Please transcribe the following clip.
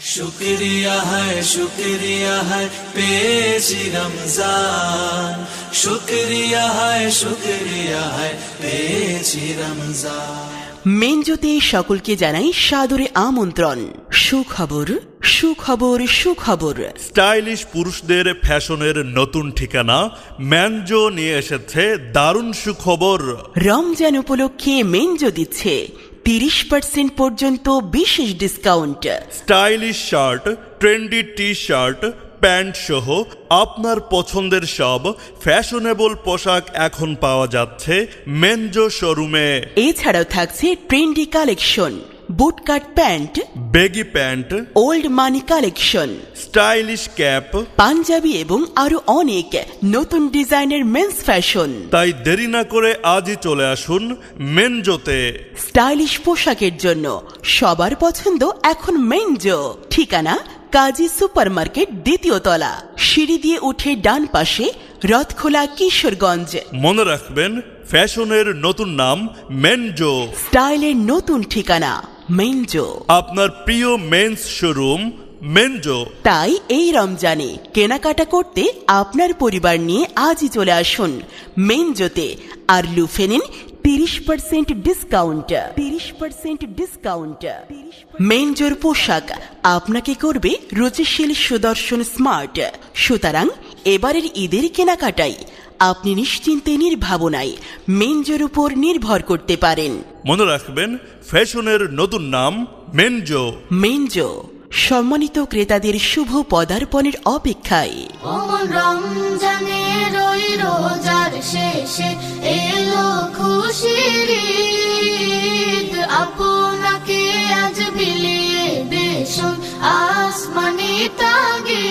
शुक्रिया है पेशी रमजान, शुक्रिया है पेशी रमजान। মেনজোতে সকলকে জানাই সাদরে আমন্ত্রণ। সুখবর সুখবর সুখবর। স্টাইলিশ পুরুষদের ফ্যাশনের নতুন ঠিকানা মেনজো নিয়ে এসেছে দারুণ সুখবর। রমজান উপলক্ষে মেনজো দিচ্ছে 30% পর্যন্ত বিশেষ discount. Stylish shirt, trendy T shirt, pant সহ আপনার পছন্দের সব ফ্যাশনেবল পোশাক এখন পাওয়া যাচ্ছে মেনজো শোরুমে। এছাড়াও থাকছে trendy collection, bootcut pant, baggy pant, old money collection, stylish cap, Punjabi এবং আরো অনেক নতুন ডিজাইনের মেন্স ফ্যাশন। তাই দেরি না করে আজই চলে আসুন মেনজোতে। স্টাইলিশ পোশাকের জন্য সবার পছন্দ এখন মেনজো। ঠিকানা কাজী সুপারমার্কেট, দ্বিতীয় তলা, সিঁড়ি দিয়ে উঠে ডান পাশে, রথখোলা, কিশোরগঞ্জ। মনে রাখবেন, ফ্যাশনের নতুন নাম মেনজো, স্টাইলের নতুন ঠিকানা মেনজো, আপনার প্রিয় মেন্স শোরুম মেনজো। তাই এই রমজানে কেনাকাটা করতে আপনার পরিবার নিয়ে আজই চলে আসুন মেনজোতে, আর লুফে নিন 30% ডিসকাউন্ট। 30% ডিসকাউন্ট। মেনজোর পোশাক আপনাকে করবে রুচিশীল, সুদর্শন, স্মার্ট। সুতরাং এবারের ঈদের কেনাকাটাই আপনি নিশ্চিন্তে, নির্ভাবনায় মেনজোর উপর নির্ভর করতে পারেন। মনে রাখবেন, ফ্যাশনের নতুন নাম মেনজো। মেনজো সম্মানিত ক্রেতাদের শুভ পদার্পণের অপেক্ষায়। রমজানের ওই রোজার শেষে এলো খুশির ঈদ, আপনাকে আজ বিলিয়ে দেশ আসমানি তাগিদ।